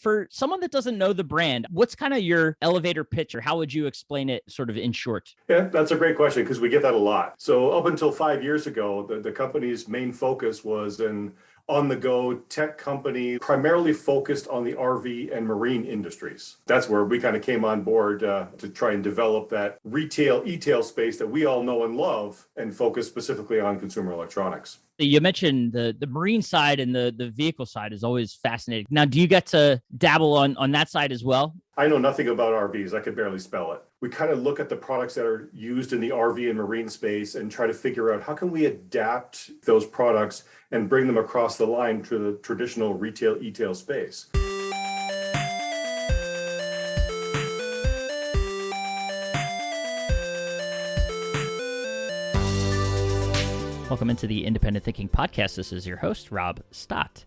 for someone that doesn't know the brand, what's kind of your elevator pitch, or how would you explain it sort of in short? Yeah, that's a great question because we get that a lot. So up until 5 years ago, the company's main focus was an on-the-go tech company, primarily focused on the RV and marine industries. That's where we kind of came on board to try and develop that retail, e-tail space that we all know and love, and focus specifically on consumer electronics. You mentioned the marine side, and the vehicle side is always fascinating. Now, do you get to dabble on that side as well? I know nothing about RVs. I could barely spell it. We kind of look at the products that are used in the RV and marine space and try to figure out how can we adapt those products and bring them across the line to the traditional retail, e-tail space. Welcome into the Independent Thinking Podcast. This is your host, Rob Stott.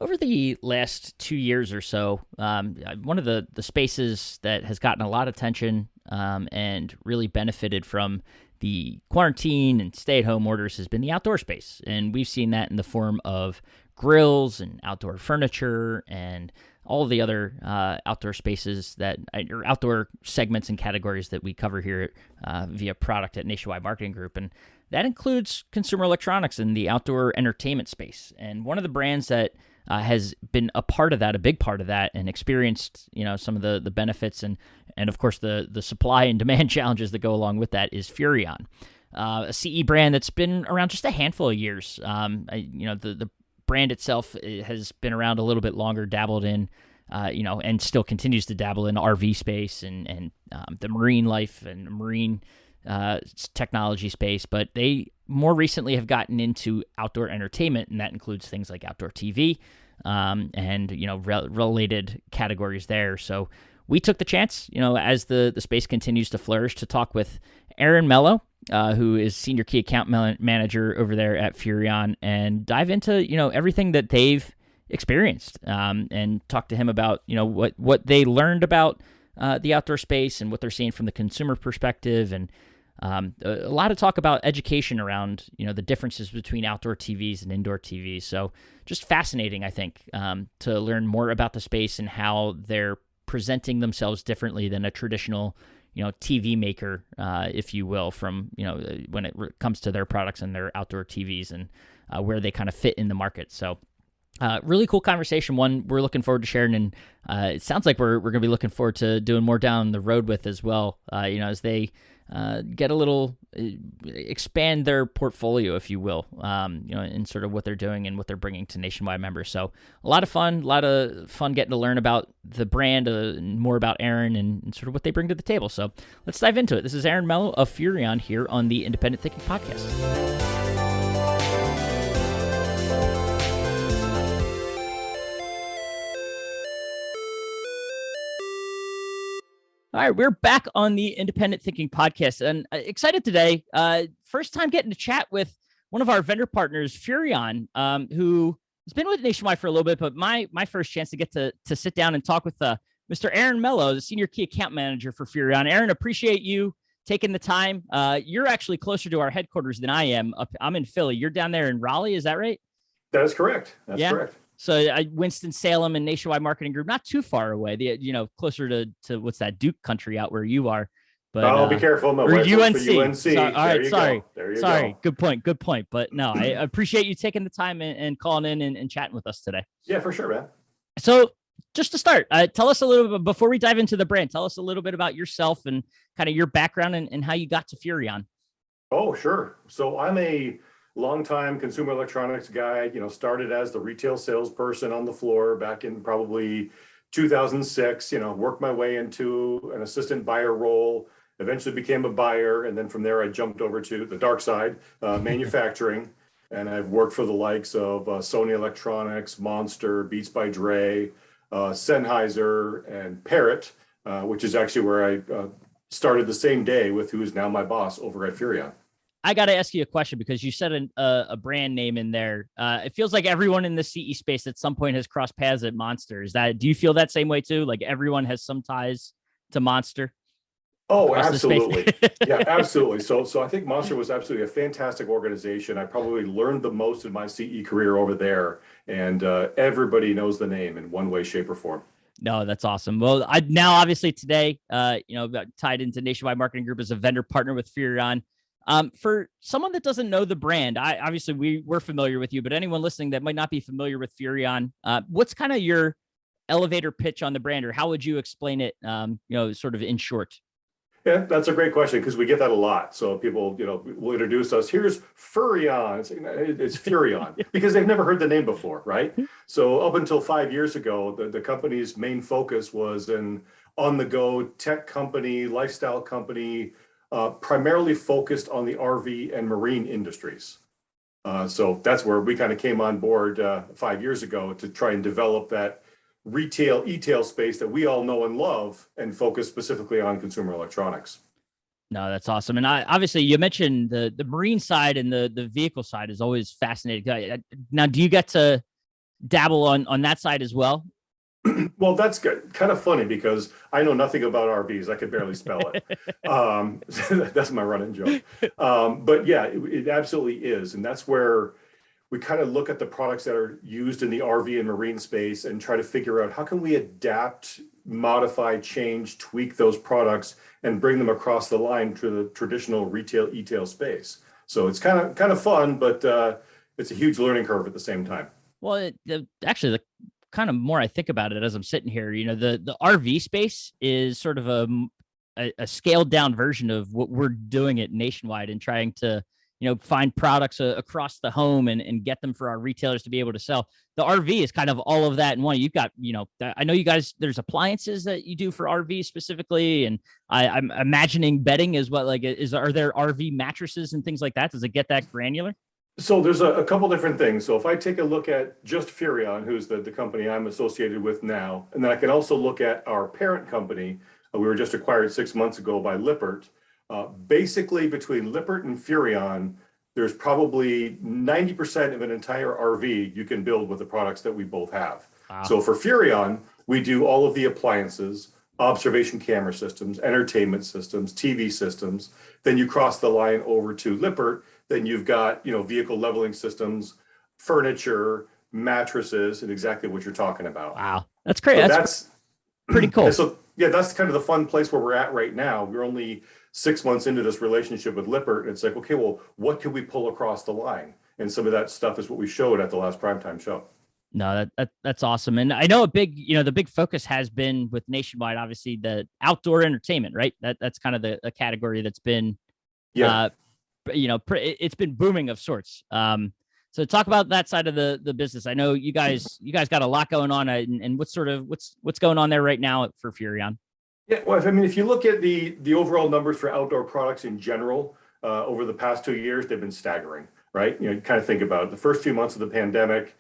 Over the last 2 years or so, one of the spaces that has gotten a lot of attention and really benefited from the quarantine and stay-at-home orders has been the outdoor space. And we've seen that in the form of grills and outdoor furniture and all of the other outdoor spaces or outdoor segments and categories that we cover here via product at Nationwide Marketing Group. And that includes consumer electronics and the outdoor entertainment space. And one of the brands that has been a part of that, a big part of that, and experienced, some of the benefits and of course the supply and demand challenges that go along with that is Furrion, a CE brand that's been around just a handful of years. The brand itself has been around a little bit longer, dabbled in, and still continues to dabble in RV space and the marine life and marine technology space, but they more recently have gotten into outdoor entertainment, and that includes things like outdoor TV and related categories there. So we took the chance, as the space continues to flourish, to talk with Aaron Mello, who is Senior Key Account Manager over there at Furrion, and dive into everything that they've experienced and talk to him about what they learned about the outdoor space and what they're seeing from the consumer perspective, and a lot of talk about education around the differences between outdoor TVs and indoor TVs. So just fascinating, I think, to learn more about the space and how they're presenting themselves differently than a traditional TV maker, if you will, from when it comes to their products and their outdoor TVs and where they kind of fit in the market. So really cool conversation, one we're looking forward to sharing, and it sounds like we're going to be looking forward to doing more down the road with as well, as they get a little, expand their portfolio, if you will, in sort of what they're doing and what they're bringing to Nationwide members. So a lot of fun getting to learn about the brand, more about Aaron and sort of what they bring to the table. So let's dive into it. This is Aaron Mello of Furrion here on the Independent Thinking Podcast. All right, we're back on the Independent Thinking Podcast, and excited today. First time getting to chat with one of our vendor partners, Furrion, who has been with Nationwide for a little bit, but my first chance to get to sit down and talk with Mr. Aaron Mello, the Senior Key Account Manager for Furrion. Aaron, appreciate you taking the time. You're actually closer to our headquarters than I am. I'm in Philly. You're down there in Raleigh, is that right? That is correct. That's correct. So Winston-Salem and Nationwide Marketing Group, not too far away. Closer to what's that, Duke country out where you are. But be careful. My wife UNC. UNC. All right, sorry. There you go. Good point. But no, I Mm-hmm. appreciate you taking the time and calling in and chatting with us today. Yeah, for sure, man. So just to start, tell us a little bit, before we dive into the brand, tell us a little bit about yourself and kind of your background and how you got to Furrion. Oh, sure. So I'm a longtime consumer electronics guy, started as the retail salesperson on the floor back in probably 2006, worked my way into an assistant buyer role, eventually became a buyer. And then from there, I jumped over to the dark side, manufacturing. And I've worked for the likes of Sony Electronics, Monster, Beats by Dre, Sennheiser, and Parrot, which is actually where I started the same day with who is now my boss over at Furrion. I got to ask you a question because you said a brand name in there. It feels like everyone in the CE space at some point has crossed paths at Monster. Do you feel that same way too? Like everyone has some ties to Monster? Oh, absolutely. Yeah, absolutely. So I think Monster was absolutely a fantastic organization. I probably learned the most in my CE career over there, and everybody knows the name in one way, shape, or form. No, that's awesome. Well, I now obviously today, tied into Nationwide Marketing Group as a vendor partner with Furrion. For someone that doesn't know the brand, we're familiar with you, but anyone listening that might not be familiar with Furrion, what's kind of your elevator pitch on the brand, or how would you explain it? Sort of in short. Yeah, that's a great question because we get that a lot. So people, will introduce us. Here's Furrion. It's Furrion because they've never heard the name before, right? So up until 5 years ago, the company's main focus was an on-the-go tech company, lifestyle company, primarily focused on the RV and marine industries. So that's where we kind of came on board 5 years ago to try and develop that retail e-tail space that we all know and love and focus specifically on consumer electronics. No, that's awesome. And obviously you mentioned the marine side and the vehicle side is always fascinating. Now, do you get to dabble on that side as well? Well, that's good. Kind of funny because I know nothing about RVs. I could barely spell it. That's my running joke. But yeah, it absolutely is. And that's where we kind of look at the products that are used in the RV and marine space and try to figure out how can we adapt, modify, change, tweak those products and bring them across the line to the traditional retail e-tail space. So it's kind of fun, but it's a huge learning curve at the same time. Well, actually, the kind of more I think about it as I'm sitting here, the RV space is sort of a scaled down version of what we're doing at Nationwide and trying to find products across the home and get them for our retailers to be able to sell. The RV is kind of all of that in one. You've got, I know you guys, there's appliances that you do for RV specifically. And I'm imagining bedding as well. Like, are there RV mattresses and things like that? Does it get that granular? So there's a couple different things. So if I take a look at just Furrion, who's the company I'm associated with now, and then I can also look at our parent company, we were just acquired 6 months ago by Lippert. Basically, between Lippert and Furrion, there's probably 90% of an entire RV you can build with the products that we both have. Wow. So for Furrion, we do all of the appliances, observation camera systems, entertainment systems, TV systems. Then you cross the line over to Lippert, then you've got vehicle leveling systems, furniture, mattresses, and exactly what you're talking about. Wow, that's great. So that's pretty cool. That's kind of the fun place where we're at right now. We're only 6 months into this relationship with Lippert, and it's like, okay, well, what can we pull across the line? And some of that stuff is what we showed at the last primetime show. No, that's awesome. And I know the big focus has been with Nationwide, obviously the outdoor entertainment, right? That's kind of a category that's been, it's been booming of sorts. So talk about that side of the business. I know you guys got a lot going on, and what's going on there right now for Furrion? Yeah, well, if you look at the overall numbers for outdoor products in general, over the past 2 years, they've been staggering, right? You kind of think about it. The first few months of the pandemic,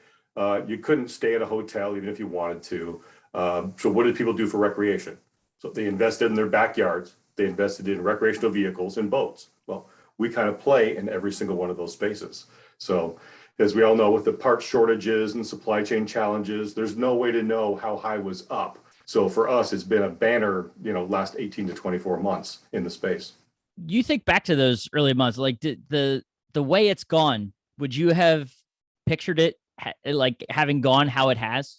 you couldn't stay at a hotel even if you wanted to. So what did people do for recreation? So they invested in their backyards. They invested in recreational vehicles and boats. Well, we kind of play in every single one of those spaces. So as we all know, with the part shortages and supply chain challenges, there's no way to know how high was up. So for us, it's been a banner, last 18 to 24 months in the space. You think back to those early months, like the way it's gone, would you have pictured it like having gone how it has?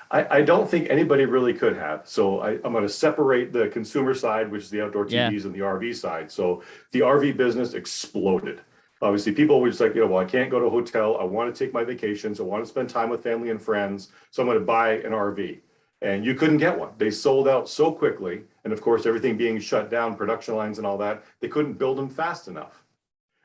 I don't think anybody really could have. So I'm going to separate the consumer side, which is the outdoor TVs, and the RV side. So the RV business exploded. Obviously, people were just like, well, I can't go to a hotel. I want to take my vacations. I want to spend time with family and friends. So I'm going to buy an RV. And you couldn't get one. They sold out so quickly. And of course, everything being shut down, production lines and all that, they couldn't build them fast enough.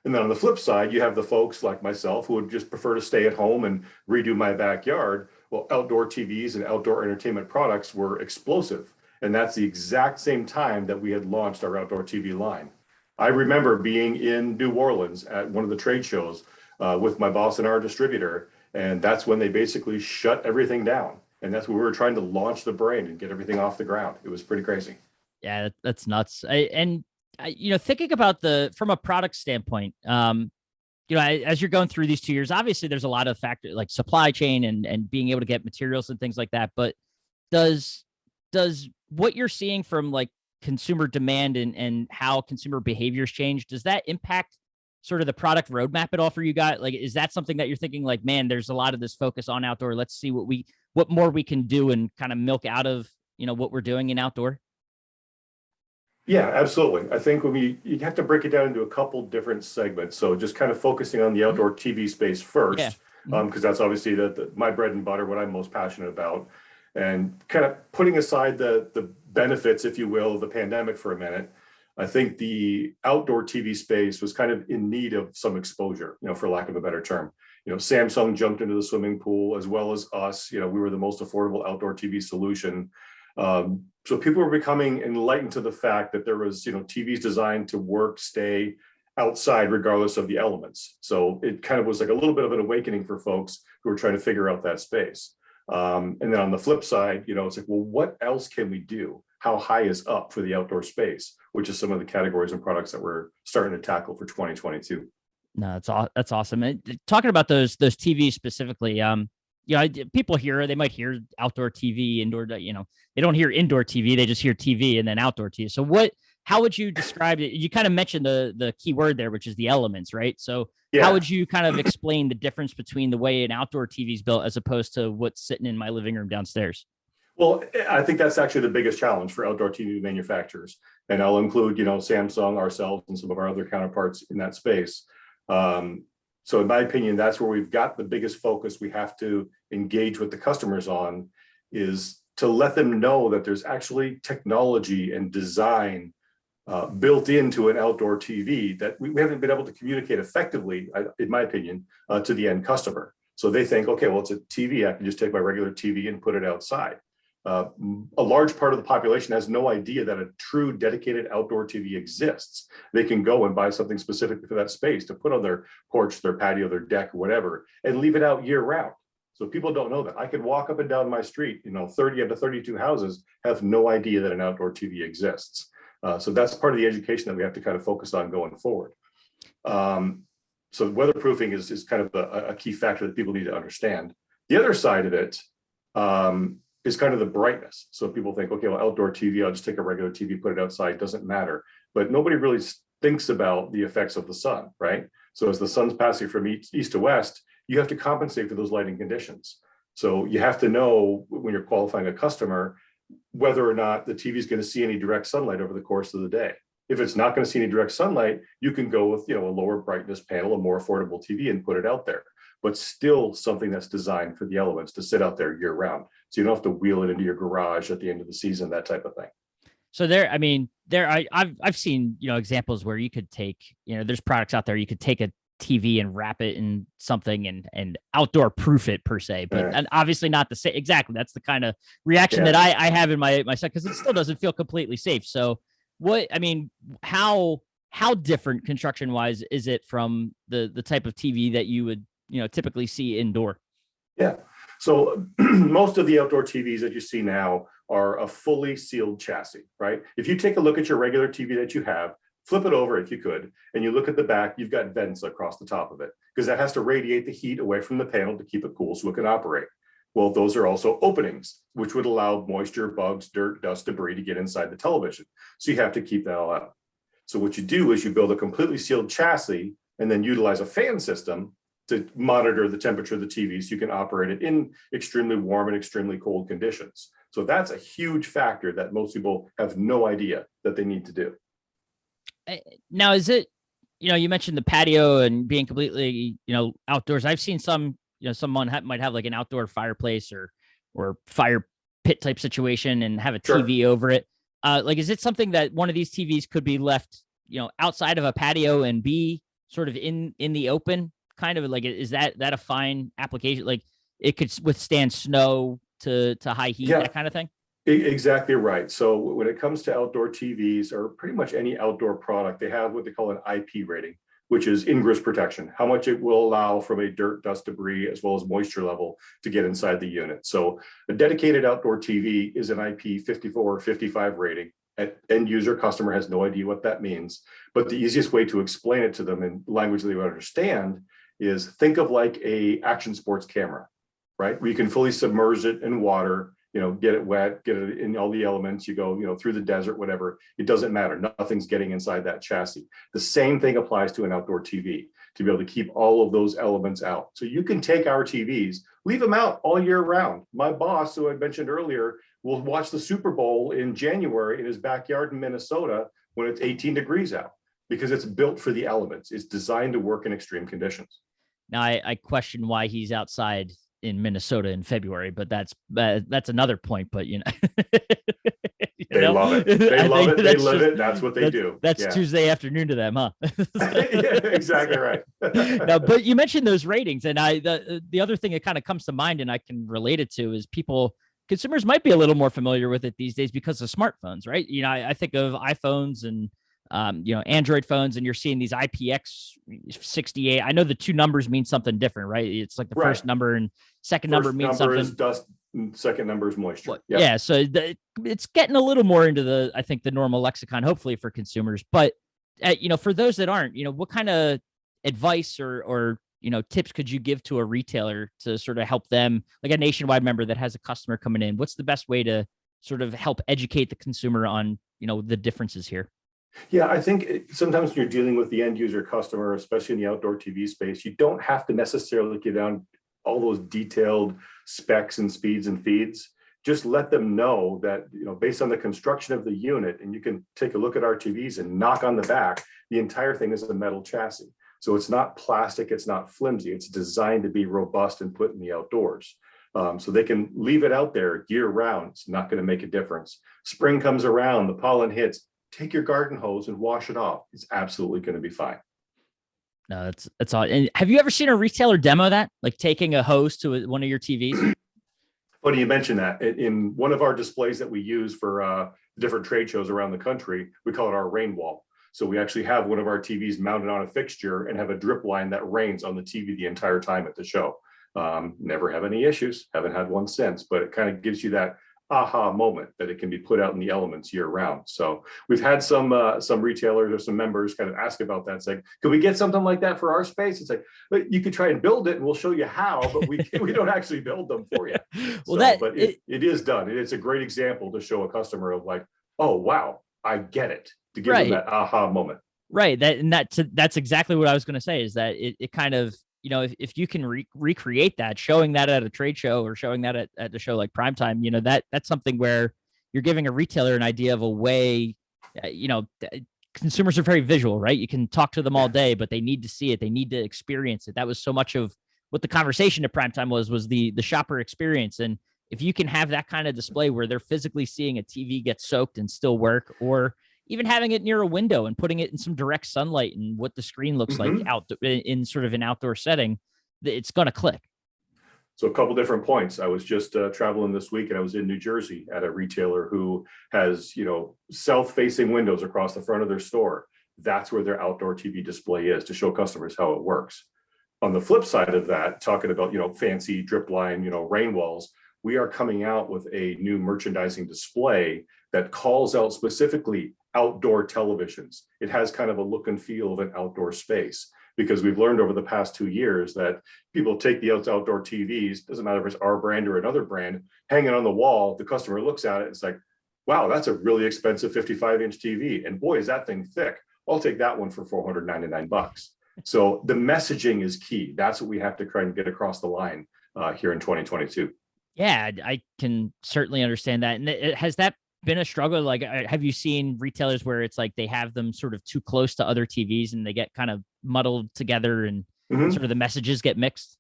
And then on the flip side, you have the folks like myself who would just prefer to stay at home and redo my backyard. Well, outdoor TVs and outdoor entertainment products were explosive. And that's the exact same time that we had launched our outdoor TV line. I remember being in New Orleans at one of the trade shows with my boss and our distributor. And that's when they basically shut everything down. And that's when we were trying to launch the brand and get everything off the ground. It was pretty crazy. Yeah, that's nuts. Thinking about from a product standpoint, as you're going through these 2 years, obviously there's a lot of factors like supply chain and being able to get materials and things like that. But does what you're seeing from like consumer demand and how consumer behaviors change, does that impact sort of the product roadmap at all for you guys? Like, is that something that you're thinking like, man, there's a lot of this focus on outdoor. Let's see what what more we can do and kind of milk out of, what we're doing in outdoor? Yeah, absolutely. I think you have to break it down into a couple different segments. So just kind of focusing on the outdoor TV space Yeah. first, because that's obviously my bread and butter, what I'm most passionate about, and kind of putting aside the benefits, if you will, of the pandemic for a minute. I think the outdoor TV space was kind of in need of some exposure, for lack of a better term. Samsung jumped into the swimming pool as well as us. We were the most affordable outdoor TV solution. So people were becoming enlightened to the fact that there was, TVs designed to work, stay outside regardless of the elements. So it kind of was like a little bit of an awakening for folks who were trying to figure out that space. And then on the flip side, it's like, well, what else can we do? How high is up for the outdoor space, which is some of the categories and products that we're starting to tackle for 2022. No, that's awesome. And talking about those TVs specifically, people they might hear outdoor TV, indoor, they don't hear indoor TV, they just hear TV and then outdoor TV. So how would you describe it? You kind of mentioned the key word there, which is the elements, right? So Yeah. How would you kind of explain the difference between the way an outdoor TV is built as opposed to what's sitting in my living room downstairs? Well, I think that's actually the biggest challenge for outdoor TV manufacturers. And I'll include, Samsung, ourselves, and some of our other counterparts in that space. So in my opinion, that's where we've got the biggest focus we have to engage with the customers on, is to let them know that there's actually technology and design built into an outdoor TV that we haven't been able to communicate effectively, in my opinion, to the end customer. So they think, okay, well, it's a TV. I can just take my regular TV and put it outside. A large part of the population has no idea that a true dedicated outdoor TV exists. They can go and buy something specific for that space to put on their porch, their patio, their deck, or whatever, and leave it out year round. So people don't know that. I could walk up and down my street, 30 out of 32 houses have no idea that an outdoor TV exists. So that's part of the education that we have to kind of focus on going forward. So weatherproofing is kind of a key factor that people need to understand. The other side of it is kind of the brightness. So people think, okay, well, outdoor TV, I'll just take a regular TV, put it outside, doesn't matter. But nobody really thinks about the effects of the sun, right? So as the sun's passing from east to west, you have to compensate for those lighting conditions. So you have to know when you're qualifying a customer whether or not the TV is going to see any direct sunlight over the course of the day. If it's not going to see any direct sunlight, you can go with a lower brightness panel, a more affordable TV, and put it out there. But still something that's designed for the elements to sit out there year round. So you don't have to wheel it into your garage at the end of the season, that type of thing. So I've seen, examples where you could take, there's products out there, you could take a TV and wrap it in something and outdoor proof it per se, but and obviously not the same. Exactly. That's the kind of reaction that I have in my set, because it still doesn't feel completely safe. So how different construction wise is it from the type of TV that you would, typically see indoor? Yeah. So most of the outdoor TVs that you see now are a fully sealed chassis, right? If you take a look at your regular TV that you have, flip it over if you could, and you look at the back, you've got vents across the top of it, because that has to radiate the heat away from the panel to keep it cool so it can operate. Well, those are also openings, which would allow moisture, bugs, dirt, dust, debris to get inside the television. So you have to keep that all out. So what you do is you build a completely sealed chassis and then utilize a fan system to monitor the temperature of the TV so you can operate it in extremely warm and extremely cold conditions. So that's a huge factor that most people have no idea that they need to do. Now, is it, you mentioned the patio and being completely, outdoors. I've seen some, someone might have like an outdoor fireplace or fire pit type situation and have a TV over it. Is it something that one of these TVs could be left, outside of a patio and be sort of in the open? Kind of like, is that a fine application? Like it could withstand snow to high heat, that kind of thing? Exactly right. So when it comes to outdoor TVs or pretty much any outdoor product, they have what they call an IP rating, which is ingress protection, how much it will allow from a dirt, dust, debris, as well as moisture level to get inside the unit. So a dedicated outdoor TV is an IP 54 or 55 rating. End user customer has no idea what that means, but the easiest way to explain it to them in language they would understand is think of like a action sports camera, right? Where you can fully submerge it in water, get it wet, get it in all the elements, you go, through the desert, whatever, it doesn't matter. Nothing's getting inside that chassis. The same thing applies to an outdoor TV, to be able to keep all of those elements out. So you can take our TVs, leave them out all year round. My boss, who I mentioned earlier, will watch the Super Bowl in January in his backyard in Minnesota when it's 18 degrees out, because it's built for the elements. It's designed to work in extreme conditions. Now, I question why he's outside in Minnesota in February, but that's another point. But They love it. They love it. They live it. That's what they do. That's Tuesday afternoon to them, huh? Yeah, exactly right. No, but you mentioned those ratings, and the other thing that kind of comes to mind, and I can relate it to, is consumers might be a little more familiar with it these days because of smartphones, right? I think of iPhones and Android phones, and you're seeing these IPX68. I know the two numbers mean something different, right? It's like the first number and second number means something. First number is dust, second number is moisture. Yep. Yeah, so it's getting a little more into I think the normal lexicon, hopefully for consumers. But for those that aren't, what kind of advice or tips could you give to a retailer to sort of help them, like a nationwide member that has a customer coming in? What's the best way to sort of help educate the consumer on the differences here? Yeah, I think sometimes when you're dealing with the end user customer, especially in the outdoor TV space, you don't have to necessarily get down all those detailed specs and speeds and feeds. Just let them know that, based on the construction of the unit, and you can take a look at our TVs and knock on the back, the entire thing is a metal chassis. So it's not plastic, it's not flimsy, it's designed to be robust and put in the outdoors. So they can leave it out there year round. It's not going to make a difference. Spring comes around, the pollen hits, take your garden hose and wash it off. It's absolutely going to be fine. No, that's all. And have you ever seen a retailer demo that, like taking a hose to one of your TVs? Funny you mentioned that. In one of our displays that we use for different trade shows around the country, we call it our rain wall. So we actually have one of our TVs mounted on a fixture and have a drip line that rains on the TV the entire time at the show. Never have any issues. Haven't had one since, but it kind of gives you that aha moment that it can be put out in the elements year round. So we've had some retailers or some members kind of ask about that. It's like, could we get something like that for our space? It's like, but you could try and build it and we'll show you how, but we don't actually build them for you. Well, so, it is done. It's a great example to show a customer of like, oh, wow, I get it, to give them that aha moment. Right. That's exactly what I was going to say, is that it kind of, if you can recreate that, showing that at a trade show or showing that at a show like Primetime, that's something where you're giving a retailer an idea of a way, consumers are very visual, right? You can talk to them all day, but they need to see it. They need to experience it. That was so much of what the conversation at Primetime was the shopper experience. And if you can have that kind of display where they're physically seeing a TV get soaked and still work, or even having it near a window and putting it in some direct sunlight and what the screen looks like out in sort of an outdoor setting, it's going to click. So a couple different points. I was just traveling this week and I was in New Jersey at a retailer who has, south-facing windows across the front of their store. That's where their outdoor TV display is, to show customers how it works. On the flip side of that, talking about, fancy drip line, rain walls, we are coming out with a new merchandising display that calls out specifically outdoor televisions. It has kind of a look and feel of an outdoor space, because we've learned over the past 2 years that people take the outdoor TVs, doesn't matter if it's our brand or another brand, hanging on the wall, the customer looks at it, it's like, wow, that's a really expensive 55-inch TV. And boy, is that thing thick. I'll take that one for $499. So the messaging is key. That's what we have to try and get across the line here in 2022. Yeah, I can certainly understand that. And has that been a struggle? Like, have you seen retailers where it's like they have them sort of too close to other TVs and they get kind of muddled together and sort of the messages get mixed?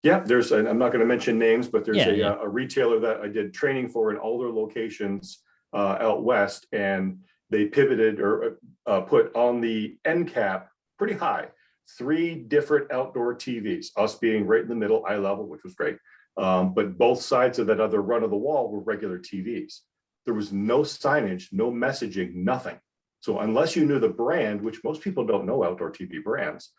Yeah, I'm not going to mention names, but there's a retailer that I did training for in all their locations out west, and they pivoted or put on the end cap pretty high 3 different outdoor TVs, us being right in the middle, eye level, which was great. But both sides of that other run of the wall were regular TVs. There was no signage, no messaging, nothing. So unless you knew the brand, which most people don't know outdoor TV brands,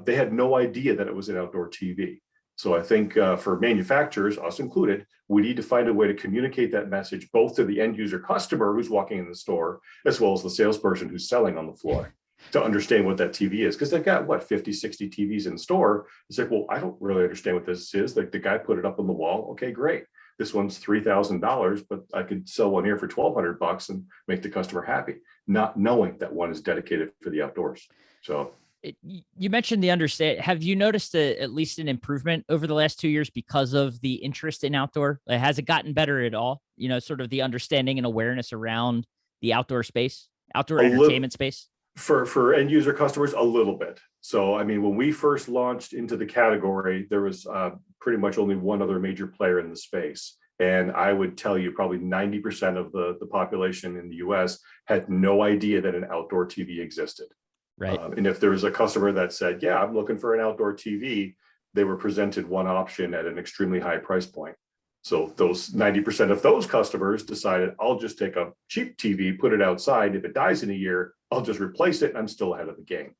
they had no idea that it was an outdoor TV. So I think for manufacturers, us included, we need to find a way to communicate that message both to the end user customer who's walking in the store, as well as the salesperson who's selling on the floor, to understand what that TV is. Because they've got 50, 60 TVs in store. It's like, well, I don't really understand what this is. Like, the guy put it up on the wall. Okay, great. This one's $3,000, but I could sell one here for $1,200 and make the customer happy, not knowing that one is dedicated for the outdoors. So You mentioned the understand. Have you noticed at least an improvement over the last 2 years because of the interest in outdoor? Like, has it gotten better at all? Sort of the understanding and awareness around the outdoor space, outdoor A little entertainment space. for end user customers, a little bit. So, I mean, when we first launched into the category, there was pretty much only one other major player in the space. And I would tell you probably 90% of the population in the US had no idea that an outdoor TV existed. Right. And if there was a customer that said, yeah, I'm looking for an outdoor TV, they were presented one option at an extremely high price point. So those 90% of those customers decided, I'll just take a cheap TV, put it outside. If it dies in a year, I'll just replace it and I'm still ahead of the game.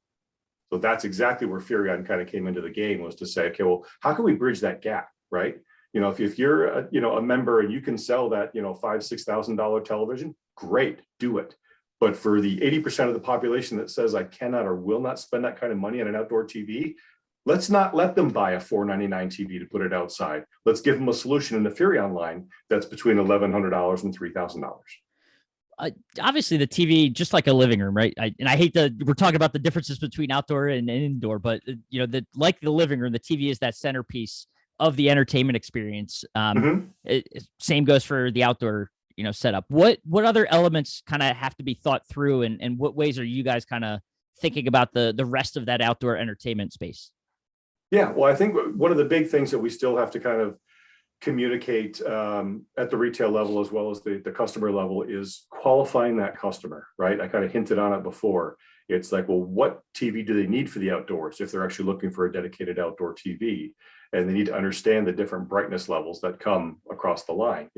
So that's exactly where Furrion kind of came into the game, was to say, okay, well, how can we bridge that gap, right? If you're a member and you can sell that, $5,000-$6,000 television, great, do it. But for the 80% of the population that says I cannot or will not spend that kind of money on an outdoor TV, let's not let them buy a $499 TV to put it outside. Let's give them a solution in the Furrion line that's between $1,100 and $3,000. Obviously, the TV, just like a living room, right? I hate we're talking about the differences between outdoor and indoor, but like the living room, the TV is that centerpiece of the entertainment experience. Same goes for the outdoor, setup. What other elements kind of have to be thought through, and what ways are you guys kind of thinking about the rest of that outdoor entertainment space? Yeah, well, I think one of the big things that we still have to kind of communicate at the retail level as well as the customer level is qualifying that customer, right? I kind of hinted on it before. It's like, well, what TV do they need for the outdoors if they're actually looking for a dedicated outdoor TV? And they need to understand the different brightness levels that come across the line.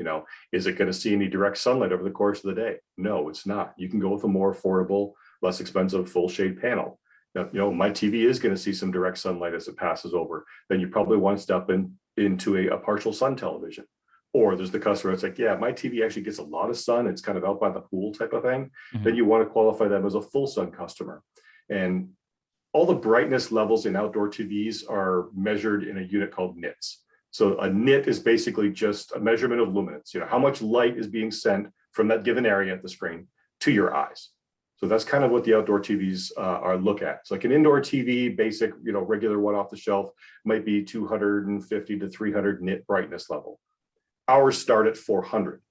Is it going to see any direct sunlight over the course of the day? No, it's not. You can go with a more affordable, less expensive full shade panel. Now, my TV is going to see some direct sunlight as it passes over. Then you probably want to step into a partial sun television. Or there's the customer that's like, yeah, my TV actually gets a lot of sun. It's kind of out by the pool type of thing. Mm-hmm. Then you want to qualify them as a full sun customer. And all the brightness levels in outdoor TVs are measured in a unit called nits. So a nit is basically just a measurement of luminance, how much light is being sent from that given area at the screen to your eyes. So that's kind of what the outdoor TVs are look at. It's like an indoor TV, basic, regular one off the shelf, might be 250 to 300 nit brightness level. Ours start at 400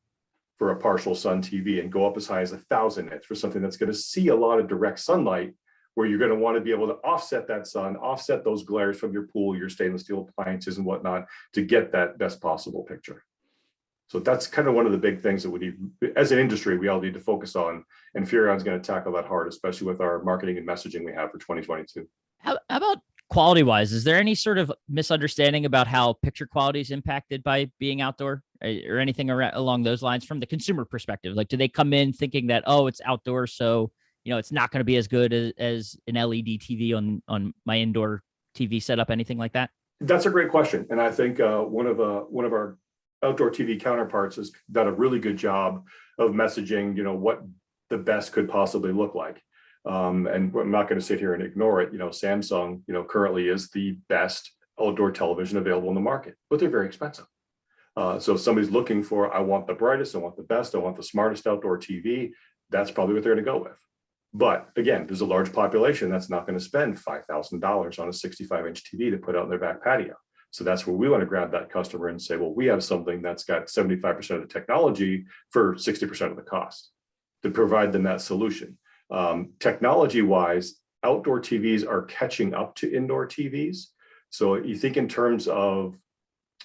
for a partial sun TV and go up as high as 1,000 nits for something that's going to see a lot of direct sunlight, where you're going to want to be able to offset that sun, offset those glares from your pool, your stainless steel appliances and whatnot, to get that best possible picture. So that's kind of one of the big things that we need, as an industry, we all need to focus on. And Furrion's going to tackle that hard, especially with our marketing and messaging we have for 2022. How about quality wise? Is there any sort of misunderstanding about how picture quality is impacted by being outdoor, or anything along those lines from the consumer perspective? Like, do they come in thinking that, oh, it's outdoor, so it's not going to be as good as an LED TV on my indoor TV setup, anything like that? That's a great question. And I think one of our outdoor TV counterparts has done a really good job of messaging, what the best could possibly look like. And I'm not going to sit here and ignore it. Samsung, currently is the best outdoor television available in the market, but they're very expensive. So if somebody's looking for, I want the brightest, I want the best, I want the smartest outdoor TV, that's probably what they're going to go with. But again, there's a large population that's not going to spend $5,000 on a 65-inch TV to put out in their back patio. So that's where we want to grab that customer and say, well, we have something that's got 75% of the technology for 60% of the cost, to provide them that solution. Technology-wise, outdoor TVs are catching up to indoor TVs. So you think in terms of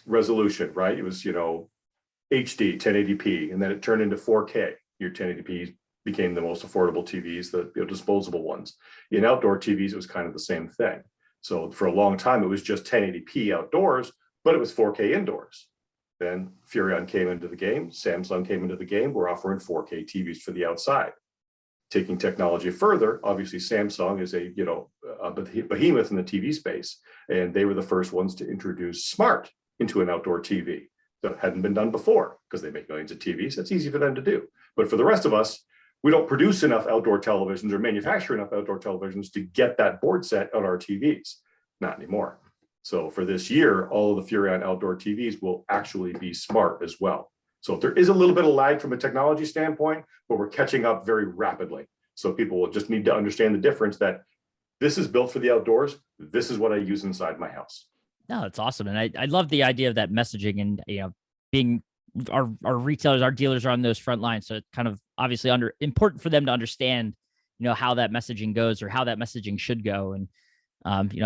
resolution, right? It was, HD, 1080p, and then it turned into 4K. Your 1080p became the most affordable TVs, the disposable ones. In outdoor TVs, it was kind of the same thing. So for a long time, it was just 1080p outdoors, but it was 4K indoors. Then Furrion came into the game, Samsung came into the game. We're offering 4K TVs for the outside. Taking technology further, obviously Samsung is a behemoth in the TV space, and they were the first ones to introduce smart into an outdoor TV. That hadn't been done before because they make millions of TVs. It's easy for them to do. But for the rest of us, we don't produce enough outdoor televisions or manufacture enough outdoor televisions to get that board set on our TVs. Not anymore. So for this year, all of the Furrion outdoor TVs will actually be smart as well. So there is a little bit of lag from a technology standpoint, but we're catching up very rapidly. So people will just need to understand the difference, that this is built for the outdoors. This is what I use inside my house. No, it's awesome. And I love the idea of that messaging and, being our retailers, our dealers are on those front lines. So it's kind of obviously important for them to understand, how that messaging goes or how that messaging should go. And,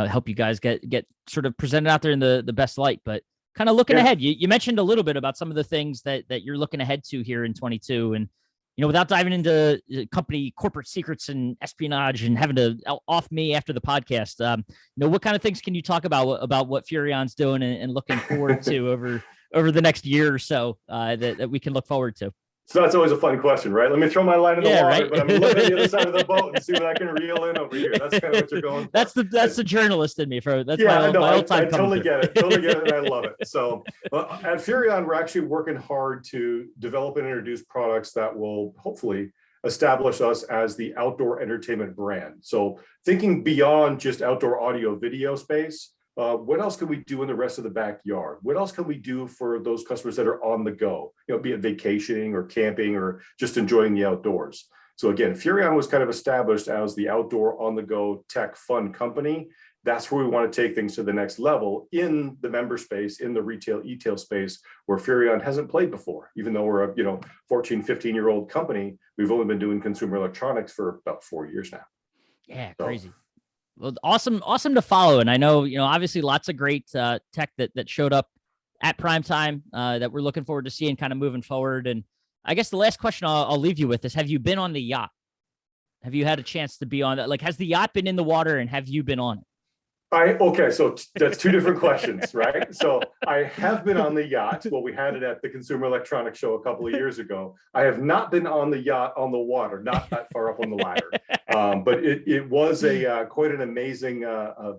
help you guys get sort of presented out there in the best light, but kind of looking ahead. You mentioned a little bit about some of the things that you're looking ahead to here in 22, and without diving into company corporate secrets and espionage and having to off me after the podcast, what kind of things can you talk about what Furrion's doing and looking forward to over the next year or so that we can look forward to? So that's always a fun question, right? Let me throw my line in the water, right? But I'm looking at the other side of the boat and see what I can reel in over here. That's kind of what you're going for. That's the journalist in me. I totally get it. Totally get it, and I love it. So at Furrion, we're actually working hard to develop and introduce products that will hopefully establish us as the outdoor entertainment brand. So thinking beyond just outdoor audio video space, what else can we do in the rest of the backyard? What else can we do for those customers that are on the go, be it vacationing or camping or just enjoying the outdoors? So again, Furrion was kind of established as the outdoor on the go tech fun company. That's where we want to take things to the next level in the member space, in the retail e-tail space where Furrion hasn't played before. Even though we're a 14, 15-year-old company, we've only been doing consumer electronics for about 4 years now. Yeah, crazy. Well, awesome to follow. And I know, obviously lots of great tech that showed up at primetime that we're looking forward to seeing kind of moving forward. And I guess the last question I'll leave you with is, have you been on the yacht? Have you had a chance to be on that? Like, has the yacht been in the water and have you been on it? So that's two different questions, right? So I have been on the yacht. Well, we had it at the Consumer Electronics Show a couple of years ago. I have not been on the yacht on the water, not that far up on the ladder. But it was quite an amazing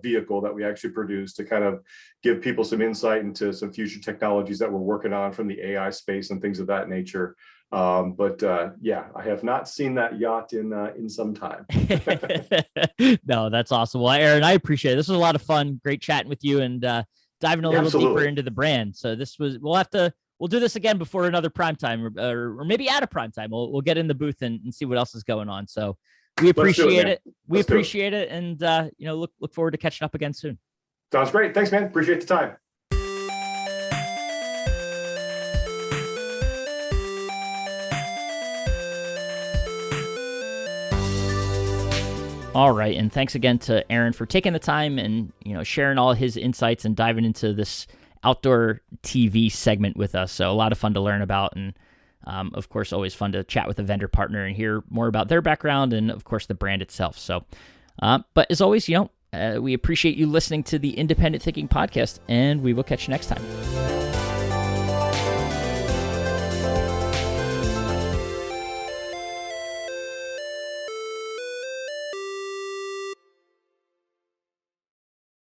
vehicle that we actually produced to kind of give people some insight into some future technologies that we're working on from the AI space and things of that nature. I have not seen that yacht in some time. No, that's awesome. Well, Aaron, I appreciate it. This was a lot of fun. Great chatting with you and diving a little deeper into the brand. So we'll do this again before another prime time or maybe at a prime time. We'll get in the booth and see what else is going on. So we appreciate it. We appreciate it. And, look forward to catching up again soon. Sounds great. Thanks, man. Appreciate the time. All right. And thanks again to Aaron for taking the time and, sharing all his insights and diving into this outdoor TV segment with us. So a lot of fun to learn about. And of course, always fun to chat with a vendor partner and hear more about their background and of course the brand itself. So, but as always, we appreciate you listening to the Independent Thinking Podcast and we will catch you next time.